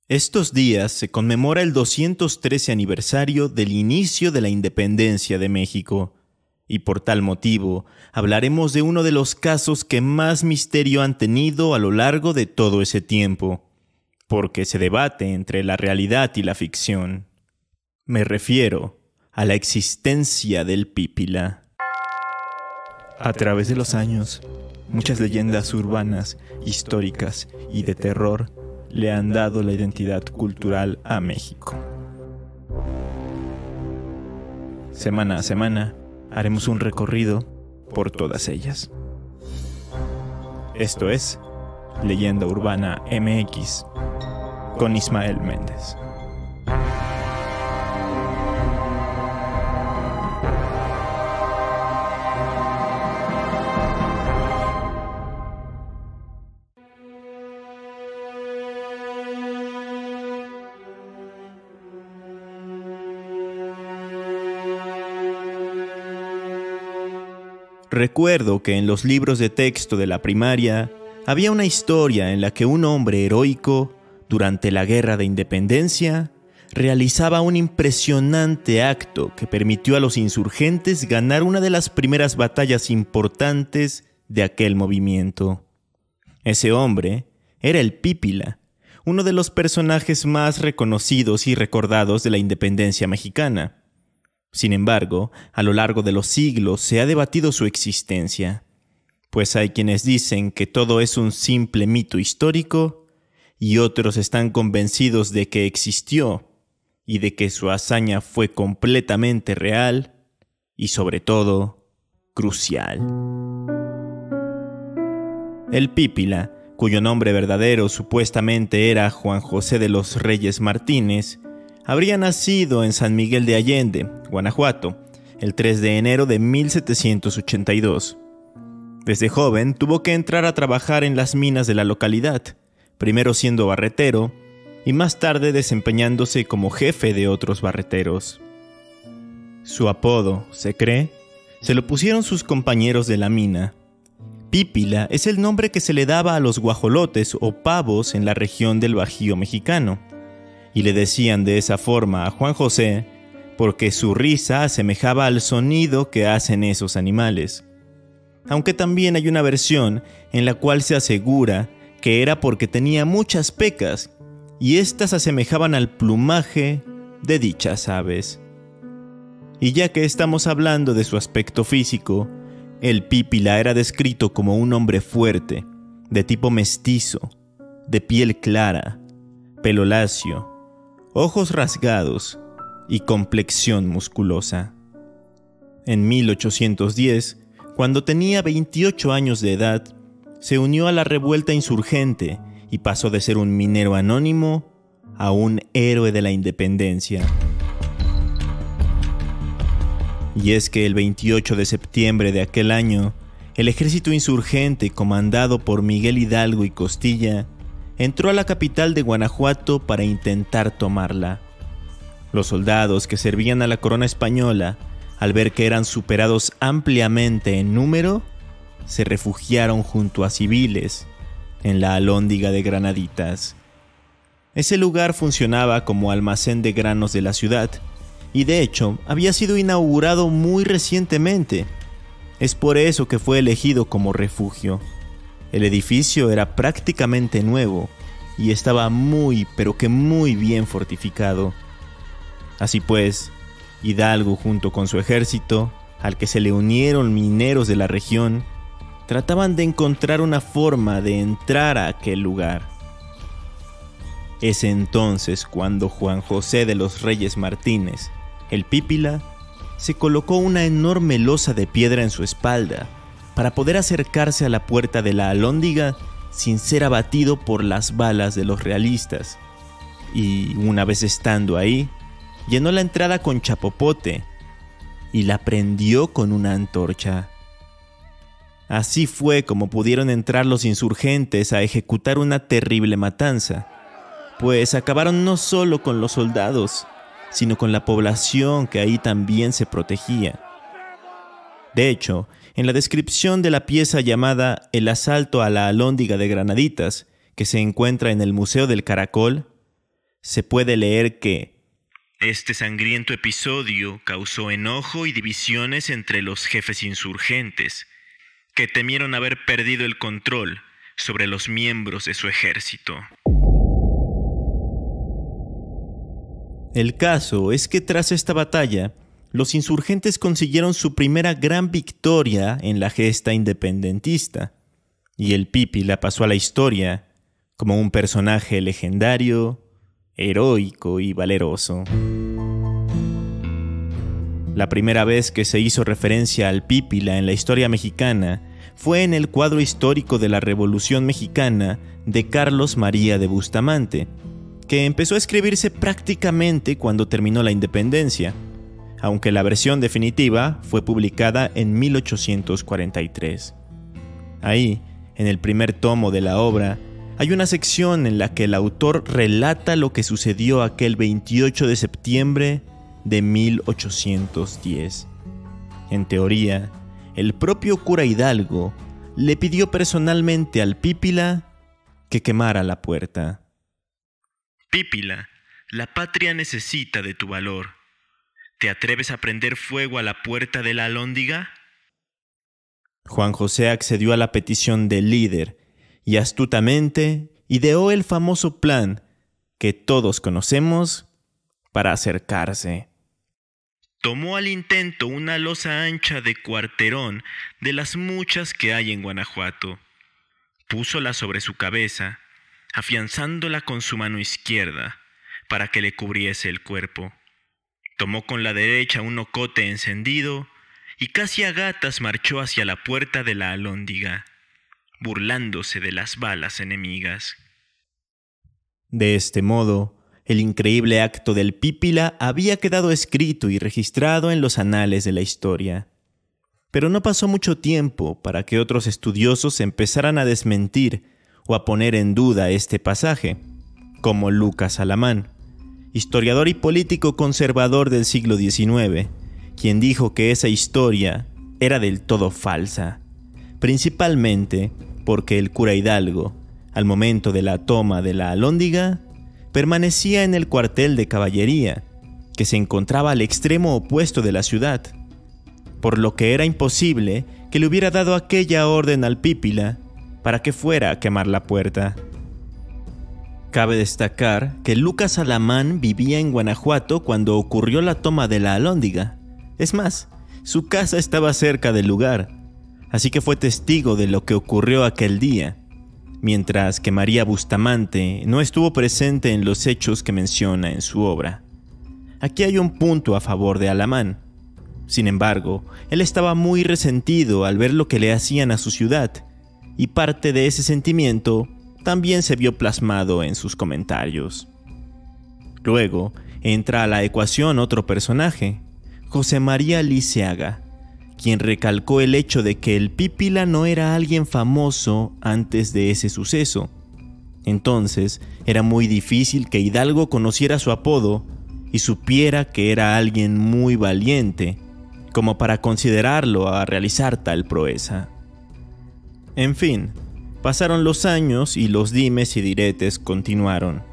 Estos días se conmemora el 213 aniversario del inicio de la independencia de México, y por tal motivo hablaremos de uno de los casos que más misterio han tenido a lo largo de todo ese tiempo, porque se debate entre la realidad y la ficción. Me refiero a la existencia del Pípila. A través de los años, muchas leyendas urbanas, históricas y de terror le han dado la identidad cultural a México. Semana a semana haremos un recorrido por todas ellas. Esto es Leyenda Urbana MX con Ismael Méndez. Recuerdo que en los libros de texto de la primaria había una historia en la que un hombre heroico, durante la Guerra de Independencia, realizaba un impresionante acto que permitió a los insurgentes ganar una de las primeras batallas importantes de aquel movimiento. Ese hombre era el Pípila, uno de los personajes más reconocidos y recordados de la independencia mexicana. Sin embargo, a lo largo de los siglos se ha debatido su existencia, pues hay quienes dicen que todo es un simple mito histórico y otros están convencidos de que existió y de que su hazaña fue completamente real y, sobre todo, crucial. El Pípila, cuyo nombre verdadero supuestamente era Juan José de los Reyes Martínez, habría nacido en San Miguel de Allende, Guanajuato, el 3 de enero de 1782. Desde joven tuvo que entrar a trabajar en las minas de la localidad, primero siendo barretero y más tarde desempeñándose como jefe de otros barreteros. Su apodo, se cree, se lo pusieron sus compañeros de la mina. Pípila es el nombre que se le daba a los guajolotes o pavos en la región del Bajío mexicano, y le decían de esa forma a Juan José porque su risa asemejaba al sonido que hacen esos animales. Aunque también hay una versión en la cual se asegura que era porque tenía muchas pecas y éstas asemejaban al plumaje de dichas aves. Y ya que estamos hablando de su aspecto físico, el Pípila era descrito como un hombre fuerte, de tipo mestizo, de piel clara, pelo lacio, ojos rasgados y complexión musculosa. En 1810, cuando tenía 28 años de edad, se unió a la revuelta insurgente y pasó de ser un minero anónimo a un héroe de la independencia. Y es que el 28 de septiembre de aquel año, el ejército insurgente comandado por Miguel Hidalgo y Costilla entró a la capital de Guanajuato para intentar tomarla. Los soldados que servían a la corona española, al ver que eran superados ampliamente en número, se refugiaron junto a civiles en la Alhóndiga de Granaditas. Ese lugar funcionaba como almacén de granos de la ciudad y de hecho había sido inaugurado muy recientemente. Es por eso que fue elegido como refugio. El edificio era prácticamente nuevo y estaba muy, pero que muy bien fortificado. Así pues, Hidalgo junto con su ejército, al que se le unieron mineros de la región, trataban de encontrar una forma de entrar a aquel lugar. Es entonces cuando Juan José de los Reyes Martínez, el Pípila, se colocó una enorme losa de piedra en su espalda para poder acercarse a la puerta de la Alhóndiga sin ser abatido por las balas de los realistas. Y una vez estando ahí, llenó la entrada con chapopote y la prendió con una antorcha. Así fue como pudieron entrar los insurgentes a ejecutar una terrible matanza, pues acabaron no solo con los soldados, sino con la población que ahí también se protegía. De hecho, en la descripción de la pieza llamada El asalto a la Alhóndiga de Granaditas, que se encuentra en el Museo del Caracol, se puede leer que este sangriento episodio causó enojo y divisiones entre los jefes insurgentes, que temieron haber perdido el control sobre los miembros de su ejército. El caso es que tras esta batalla, los insurgentes consiguieron su primera gran victoria en la gesta independentista, y el Pípila pasó a la historia como un personaje legendario, heroico y valeroso. La primera vez que se hizo referencia al Pípila en la historia mexicana fue en el cuadro histórico de la Revolución Mexicana de Carlos María de Bustamante, que empezó a escribirse prácticamente cuando terminó la independencia, aunque la versión definitiva fue publicada en 1843. Ahí, en el primer tomo de la obra, hay una sección en la que el autor relata lo que sucedió aquel 28 de septiembre de 1810. En teoría, el propio cura Hidalgo le pidió personalmente al Pípila que quemara la puerta. Pípila, la patria necesita de tu valor. ¿Te atreves a prender fuego a la puerta de la Alhóndiga? Juan José accedió a la petición del líder y astutamente ideó el famoso plan que todos conocemos para acercarse. Tomó al intento una losa ancha de cuarterón de las muchas que hay en Guanajuato. Púsola sobre su cabeza, afianzándola con su mano izquierda para que le cubriese el cuerpo. Tomó con la derecha un ocote encendido y casi a gatas marchó hacia la puerta de la Alhóndiga, burlándose de las balas enemigas. De este modo, el increíble acto del Pípila había quedado escrito y registrado en los anales de la historia. Pero no pasó mucho tiempo para que otros estudiosos empezaran a desmentir o a poner en duda este pasaje, como Lucas Alamán, historiador y político conservador del siglo XIX, quien dijo que esa historia era del todo falsa, principalmente porque el cura Hidalgo, al momento de la toma de la Alhóndiga, permanecía en el cuartel de caballería, que se encontraba al extremo opuesto de la ciudad, por lo que era imposible que le hubiera dado aquella orden al Pípila para que fuera a quemar la puerta. Cabe destacar que Lucas Alamán vivía en Guanajuato cuando ocurrió la toma de la Alhóndiga. Es más, su casa estaba cerca del lugar, así que fue testigo de lo que ocurrió aquel día, mientras que María Bustamante no estuvo presente en los hechos que menciona en su obra. Aquí hay un punto a favor de Alamán. Sin embargo, él estaba muy resentido al ver lo que le hacían a su ciudad, y parte de ese sentimiento también se vio plasmado en sus comentarios. Luego entra a la ecuación otro personaje, José María Liceaga, quien recalcó el hecho de que el Pípila no era alguien famoso antes de ese suceso. Entonces, era muy difícil que Hidalgo conociera su apodo y supiera que era alguien muy valiente, como para considerarlo a realizar tal proeza. En fin, pasaron los años y los dimes y diretes continuaron.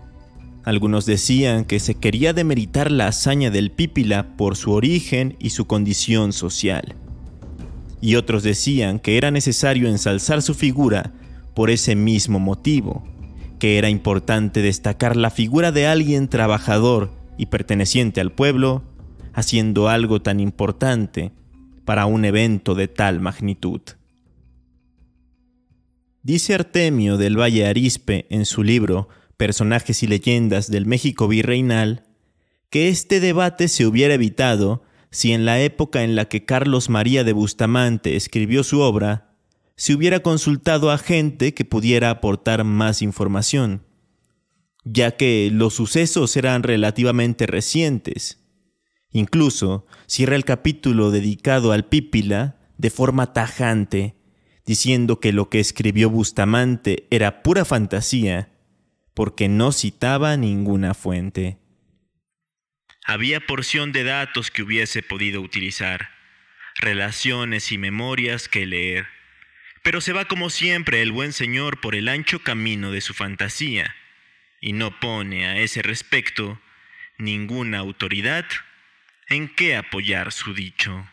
Algunos decían que se quería demeritar la hazaña del Pípila por su origen y su condición social. Y otros decían que era necesario ensalzar su figura por ese mismo motivo, que era importante destacar la figura de alguien trabajador y perteneciente al pueblo, haciendo algo tan importante para un evento de tal magnitud. Dice Artemio del Valle Arizpe en su libro Personajes y leyendas del México virreinal que este debate se hubiera evitado si en la época en la que Carlos María de Bustamante escribió su obra, se hubiera consultado a gente que pudiera aportar más información, ya que los sucesos eran relativamente recientes. Incluso cierra el capítulo dedicado al Pípila de forma tajante, diciendo que lo que escribió Bustamante era pura fantasía, porque no citaba ninguna fuente. Había porción de datos que hubiese podido utilizar, relaciones y memorias que leer, pero se va como siempre el buen señor por el ancho camino de su fantasía, y no pone a ese respecto ninguna autoridad en qué apoyar su dicho.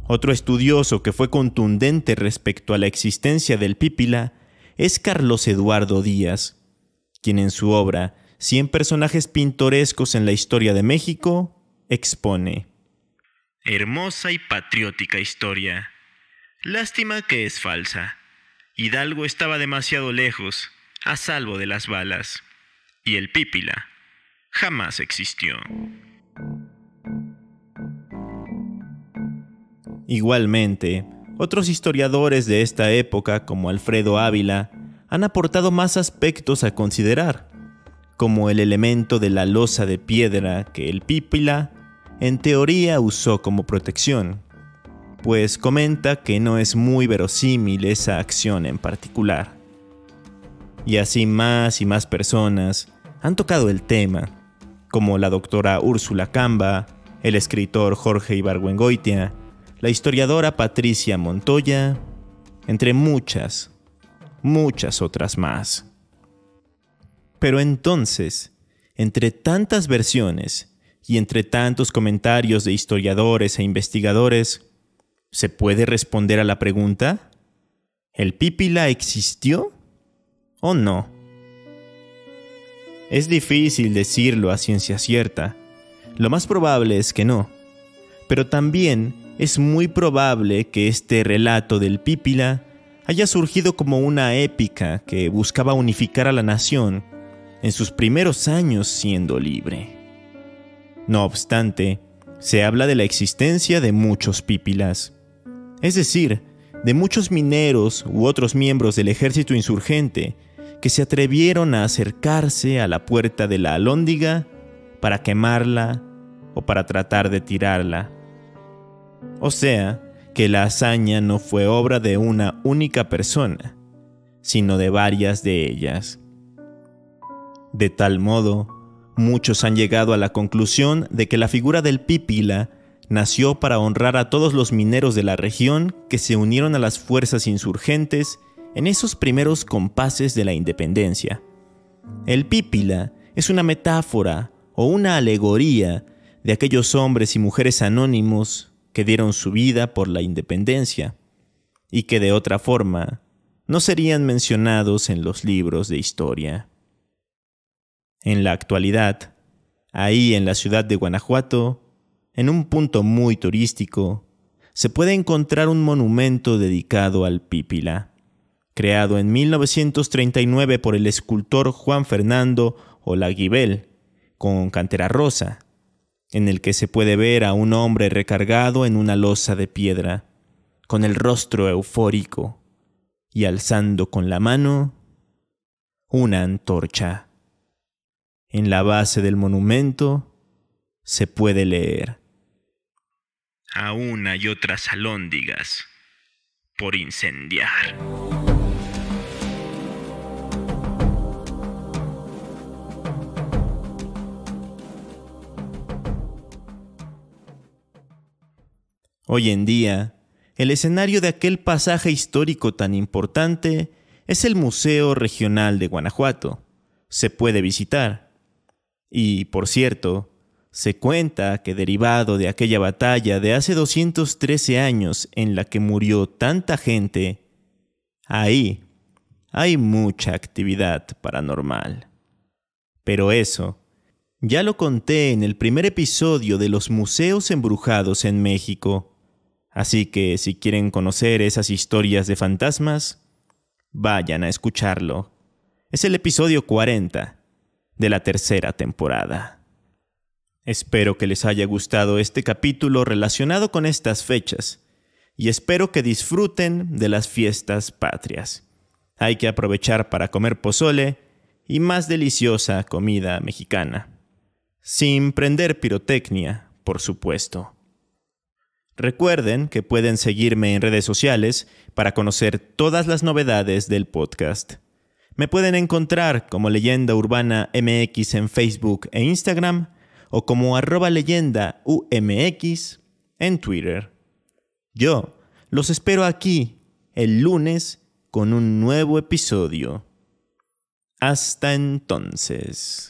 Otro estudioso que fue contundente respecto a la existencia del Pípila es Carlos Eduardo Díaz, quien en su obra 100 personajes pintorescos en la historia de México expone: hermosa y patriótica historia. Lástima que es falsa. Hidalgo estaba demasiado lejos, a salvo de las balas, y el Pípila jamás existió. Igualmente, otros historiadores de esta época, como Alfredo Ávila, han aportado más aspectos a considerar, como el elemento de la losa de piedra que el Pípila, en teoría, usó como protección, pues comenta que no es muy verosímil esa acción en particular. Y así más y más personas han tocado el tema, como la doctora Úrsula Camba, el escritor Jorge Ibargüengoitia, la historiadora Patricia Montoya, entre muchas otras más. Pero entonces, entre tantas versiones y entre tantos comentarios de historiadores e investigadores, ¿se puede responder a la pregunta? ¿El Pípila existió o no? Es difícil decirlo a ciencia cierta. Lo más probable es que no. Pero también es muy probable que este relato del Pípila haya surgido como una épica que buscaba unificar a la nación en sus primeros años siendo libre. No obstante, se habla de la existencia de muchos Pípilas, es decir, de muchos mineros u otros miembros del ejército insurgente que se atrevieron a acercarse a la puerta de la Alhóndiga para quemarla o para tratar de tirarla. O sea, que la hazaña no fue obra de una única persona, sino de varias de ellas. De tal modo, muchos han llegado a la conclusión de que la figura del Pípila nació para honrar a todos los mineros de la región que se unieron a las fuerzas insurgentes en esos primeros compases de la independencia. El Pípila es una metáfora o una alegoría de aquellos hombres y mujeres anónimos que dieron su vida por la independencia y que de otra forma no serían mencionados en los libros de historia. En la actualidad, ahí en la ciudad de Guanajuato, en un punto muy turístico, se puede encontrar un monumento dedicado al Pípila, creado en 1939 por el escultor Juan Fernando Olaguibel, con cantera rosa, en el que se puede ver a un hombre recargado en una losa de piedra, con el rostro eufórico y alzando con la mano una antorcha. En la base del monumento se puede leer: a una y otras alhóndigas por incendiar. Hoy en día, el escenario de aquel pasaje histórico tan importante es el Museo Regional de Guanajuato. Se puede visitar. Y, por cierto, se cuenta que derivado de aquella batalla de hace 213 años en la que murió tanta gente, ahí hay mucha actividad paranormal. Pero eso ya lo conté en el primer episodio de los museos embrujados en México. Así que si quieren conocer esas historias de fantasmas, vayan a escucharlo. Es el episodio 40 de la tercera temporada. Espero que les haya gustado este capítulo relacionado con estas fechas y espero que disfruten de las fiestas patrias. Hay que aprovechar para comer pozole y más deliciosa comida mexicana. Sin prender pirotecnia, por supuesto. Recuerden que pueden seguirme en redes sociales para conocer todas las novedades del podcast. Me pueden encontrar como Leyenda Urbana MX en Facebook e Instagram o como @leyendaumx en Twitter. Yo los espero aquí el lunes con un nuevo episodio. Hasta entonces.